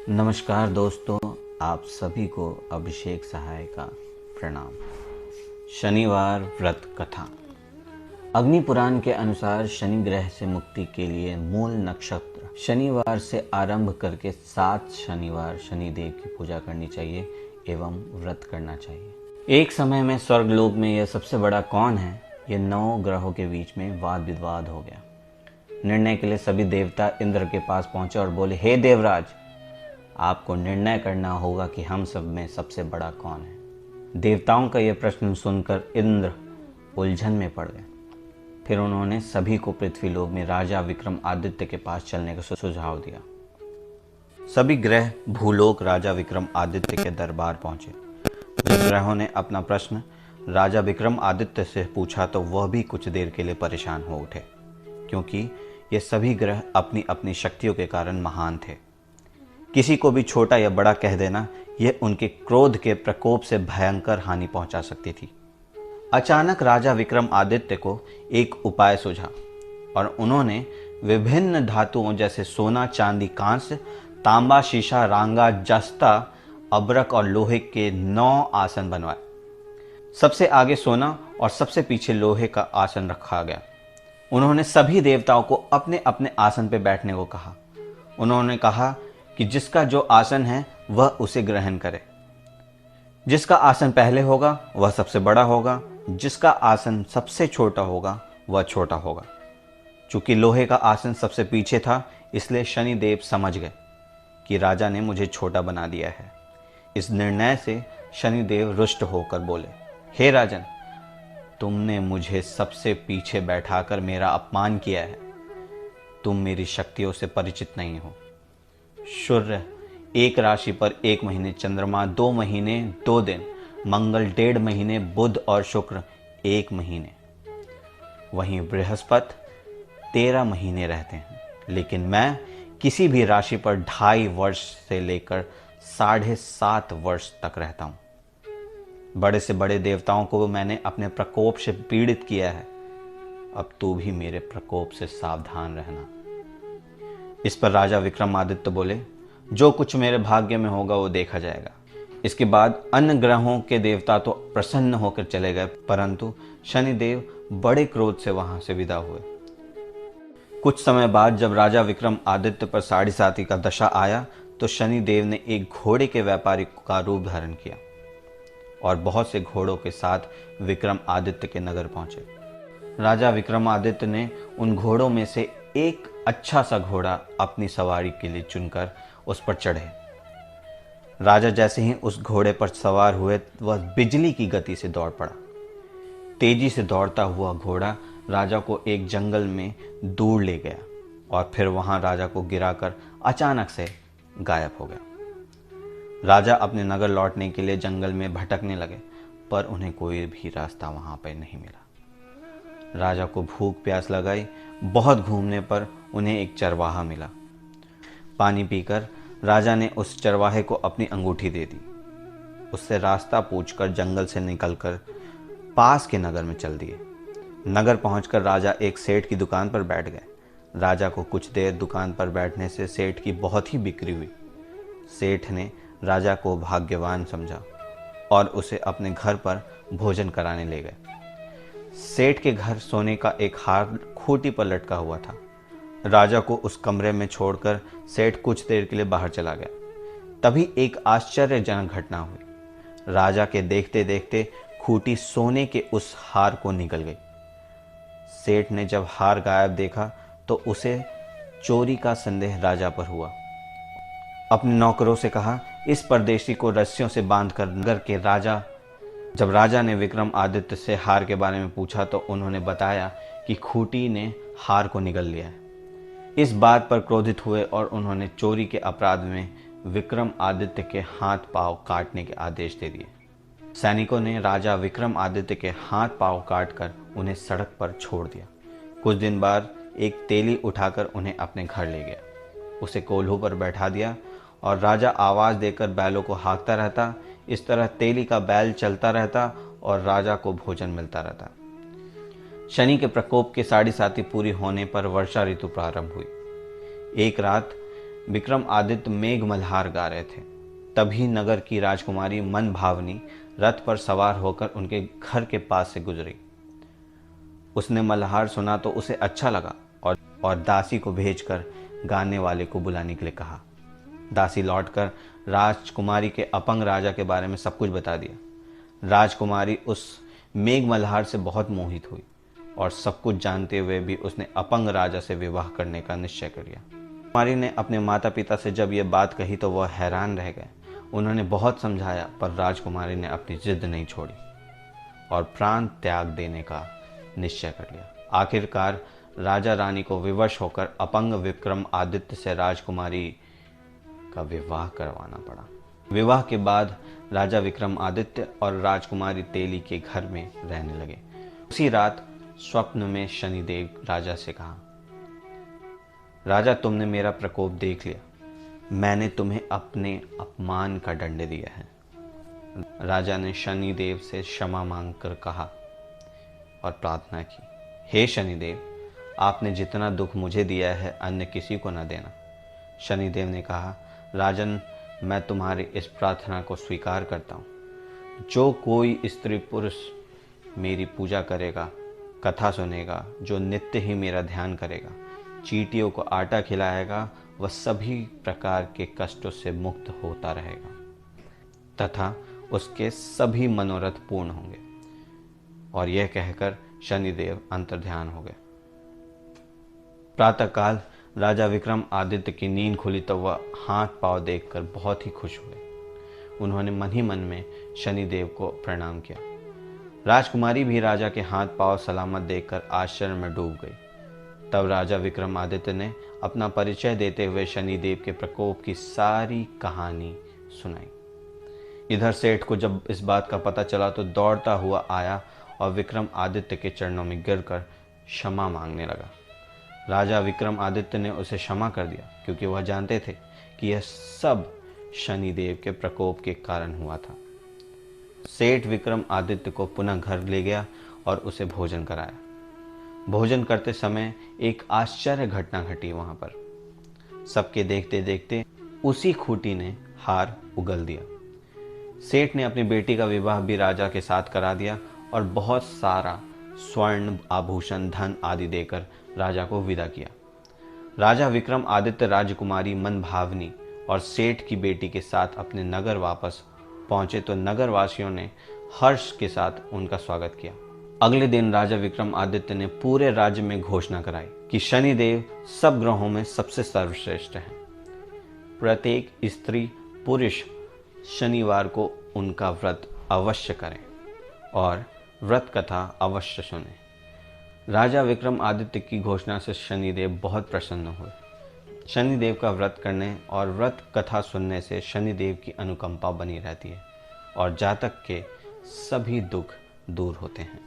नमस्कार दोस्तों, आप सभी को अभिषेक सहाय का प्रणाम। शनिवार व्रत कथा। अग्नि पुराण के अनुसार शनि ग्रह से मुक्ति के लिए मूल नक्षत्र शनिवार से आरंभ करके 7 शनिवार शनिदेव की पूजा करनी चाहिए एवं व्रत करना चाहिए। एक समय में स्वर्गलोक में यह सबसे बड़ा कौन है, ये 9 ग्रहों के बीच में वाद विवाद हो गया। निर्णय के लिए सभी देवता इंद्र के पास पहुंचे और बोले, हे देवराज, आपको निर्णय करना होगा कि हम सब में सबसे बड़ा कौन है। देवताओं का यह प्रश्न सुनकर इंद्र उलझन में पड़ गए। फिर उन्होंने सभी को पृथ्वीलोक में राजा विक्रमादित्य के पास चलने का सुझाव दिया। सभी ग्रह भूलोक राजा विक्रमादित्य के दरबार पहुंचे। जब ग्रहों ने अपना प्रश्न राजा विक्रमादित्य से पूछा तो वह भी कुछ देर के लिए परेशान हो उठे, क्योंकि ये सभी ग्रह अपनी अपनी शक्तियों के कारण महान थे। किसी को भी छोटा या बड़ा कह देना यह उनके क्रोध के प्रकोप से भयंकर हानि पहुंचा सकती थी। अचानक राजा विक्रमादित्य को एक उपाय सूझा और उन्होंने विभिन्न धातुओं जैसे सोना, चांदी, कांस्य, तांबा, शीशा, रांगा, जस्ता, अबरक और लोहे के 9 आसन बनवाए। सबसे आगे सोना और सबसे पीछे लोहे का आसन रखा गया। उन्होंने सभी देवताओं को अपने अपने आसन पर बैठने को कहा। उन्होंने कहा कि जिसका जो आसन है वह उसे ग्रहण करे। जिसका आसन पहले होगा वह सबसे बड़ा होगा, जिसका आसन सबसे छोटा होगा वह छोटा होगा। चूंकि लोहे का आसन सबसे पीछे था, इसलिए शनिदेव समझ गए कि राजा ने मुझे छोटा बना दिया है। इस निर्णय से शनिदेव रुष्ट होकर बोले, हे राजन, तुमने मुझे सबसे पीछे बैठाकर मेरा अपमान किया है। तुम मेरी शक्तियों से परिचित नहीं हो। सूर्य एक राशि पर 1 महीने, चंद्रमा 2 महीने 2 दिन, मंगल 1.5 महीने, बुध और शुक्र 1 महीने, वहीं बृहस्पति 13 महीने रहते हैं। लेकिन मैं किसी भी राशि पर 2.5 वर्ष से लेकर 7.5 वर्ष तक रहता हूँ। बड़े से बड़े देवताओं को मैंने अपने प्रकोप से पीड़ित किया है। अब तू भी मेरे प्रकोप से सावधान रहना। इस पर राजा विक्रमादित्य बोले, जो कुछ मेरे भाग्य में होगा वो देखा जाएगा। इसके बाद अन्य ग्रहों के देवता तो प्रसन्न होकर चले गए, परंतु शनिदेव बड़े क्रोध से वहां से विदा हुए। कुछ समय बाद जब राजा विक्रमादित्य पर साढ़े का दशा आया तो शनिदेव ने एक घोड़े के व्यापारी का रूप धारण किया और बहुत से घोड़ों के साथ विक्रमादित्य के नगर पहुंचे। राजा विक्रमादित्य ने उन घोड़ों में से एक अच्छा सा घोड़ा अपनी सवारी के लिए चुनकर उस पर चढ़े। राजा जैसे ही उस घोड़े पर सवार हुए, वह बिजली की गति से दौड़ पड़ा। तेजी से दौड़ता हुआ घोड़ा राजा को एक जंगल में दूर ले गया और फिर वहां राजा को गिराकर अचानक से गायब हो गया। राजा अपने नगर लौटने के लिए जंगल में भटकने लगे, पर उन्हें कोई भी रास्ता वहां पर नहीं मिला। राजा को भूख प्यास लगाई। बहुत घूमने पर उन्हें एक चरवाहा मिला। पानी पीकर राजा ने उस चरवाहे को अपनी अंगूठी दे दी। उससे रास्ता पूछकर जंगल से निकलकर पास के नगर में चल दिए। नगर पहुंचकर राजा एक सेठ की दुकान पर बैठ गए। राजा को कुछ देर दुकान पर बैठने से सेठ की बहुत ही बिक्री हुई। सेठ ने राजा को भाग्यवान समझा और उसे अपने घर पर भोजन कराने ले गए। सेठ के घर सोने का एक हार खूंटी पर लटका हुआ था। राजा को उस कमरे में छोड़कर सेठ कुछ देर के लिए बाहर चला गया। तभी एक आश्चर्यजनक घटना हुई। राजा के देखते देखते खूंटी सोने के उस हार को निगल गई। सेठ ने जब हार गायब देखा तो उसे चोरी का संदेह राजा पर हुआ। अपने नौकरों से कहा, इस परदेशी को रस्सियों से बांधकर नगर के राजा। जब राजा ने विक्रमादित्य से हार के बारे में पूछा तो उन्होंने बताया कि खूंटी ने हार को निगल लिया है। इस बात पर क्रोधित हुए और उन्होंने चोरी के अपराध में विक्रमादित्य के हाथ पांव काटने के आदेश दे दिए। सैनिकों ने राजा विक्रमादित्य के हाथ पांव काटकर उन्हें सड़क पर छोड़ दिया। कुछ दिन बाद एक तेली उठाकर उन्हें अपने घर ले गया। उसे कोल्हू पर बैठा दिया और राजा आवाज़ देकर बैलों को हाँकता रहता। इस तरह तेली का बैल चलता रहता और राजा को भोजन मिलता रहता। शनि के प्रकोप के 7.5 पूरी होने पर वर्षा ऋतु प्रारंभ हुई। एक रात विक्रमादित्य मेघ मल्हार गा रहे थे। तभी नगर की राजकुमारी मन भावनी रथ पर सवार होकर उनके घर के पास से गुजरी। उसने मल्हार सुना तो उसे अच्छा लगा और दासी को भेजकर गाने वाले को बुलाने के लिए कहा। दासी लौटकर राजकुमारी के अपंग राजा के बारे में सब कुछ बता दिया। राजकुमारी उस मेघ मल्हार से बहुत मोहित हुई और सब कुछ जानते हुए भी उसने अपंग राजा से विवाह करने का निश्चय कर लिया। कुमारी ने अपने माता पिता से जब यह बात कही तो वह हैरान रह गए। उन्होंने बहुत समझाया पर राजकुमारी ने अपनी जिद नहीं छोड़ी और प्राण त्याग देने का निश्चय कर लिया। आखिरकार राजा रानी को विवश होकर अपंग विक्रमादित्य से राजकुमारी का विवाह करवाना पड़ा। विवाह के बाद राजा विक्रमादित्य और राजकुमारी तेली के घर में रहने लगे। उसी रात स्वप्न में शनिदेव राजा से कहा, राजा तुमने मेरा प्रकोप देख लिया, मैंने तुम्हें अपने अपमान का दंड दिया है। राजा ने शनिदेव से क्षमा मांगकर कहा और प्रार्थना की, हे शनिदेव, आपने जितना दुख मुझे दिया है अन्य किसी को न देना। शनिदेव ने कहा, राजन, मैं तुम्हारी इस प्रार्थना को स्वीकार करता हूँ। जो कोई स्त्री पुरुष मेरी पूजा करेगा, कथा सुनेगा, जो नित्य ही मेरा ध्यान करेगा, चींटियों को आटा खिलाएगा, वह सभी प्रकार के कष्टों से मुक्त होता रहेगा तथा उसके सभी मनोरथ पूर्ण होंगे। और यह कहकर शनिदेव अंतर्ध्यान हो गए। प्रातःकाल राजा विक्रमादित्य की नींद खुली तो वह हाथ पांव देखकर बहुत ही खुश हुए। उन्होंने मन ही मन में शनिदेव को प्रणाम किया। राजकुमारी भी राजा के हाथ पांव सलामत देखकर आश्चर्य में डूब गई। तब राजा विक्रमादित्य ने अपना परिचय देते हुए शनिदेव के प्रकोप की सारी कहानी सुनाई। इधर सेठ को जब इस बात का पता चला तो दौड़ता हुआ आया और विक्रमादित्य के चरणों में गिरकर क्षमा मांगने लगा। राजा विक्रमादित्य ने उसे क्षमा कर दिया क्योंकि वह जानते थे कि यह सब शनिदेव के प्रकोप के कारण हुआ था। सेठ विक्रमादित्य को पुनः घर ले गया और उसे भोजन कराया। भोजन करते समय एक आश्चर्य घटना घटी। वहां पर सबके देखते देखते उसी खूंटी ने हार उगल दिया। सेठ ने अपनी बेटी का विवाह भी राजा के साथ करा दिया और बहुत सारा स्वर्ण आभूषण धन आदि देकर राजा को विदा किया। राजा विक्रमादित्य राजकुमारी मन भावनी और सेठ की बेटी के साथ अपने नगर वापस पहुंचे तो नगरवासियों ने हर्ष के साथ उनका स्वागत किया। अगले दिन राजा विक्रमादित्य ने पूरे राज्य में घोषणा कराई कि शनिदेव सब ग्रहों में सबसे सर्वश्रेष्ठ हैं। प्रत्येक स्त्री पुरुष शनिवार को उनका व्रत अवश्य करें और व्रत कथा अवश्य सुने। राजा विक्रमादित्य की घोषणा से शनिदेव बहुत प्रसन्न हुए। शनिदेव का व्रत करने और व्रत कथा सुनने से शनिदेव की अनुकंपा बनी रहती है और जातक के सभी दुख दूर होते हैं।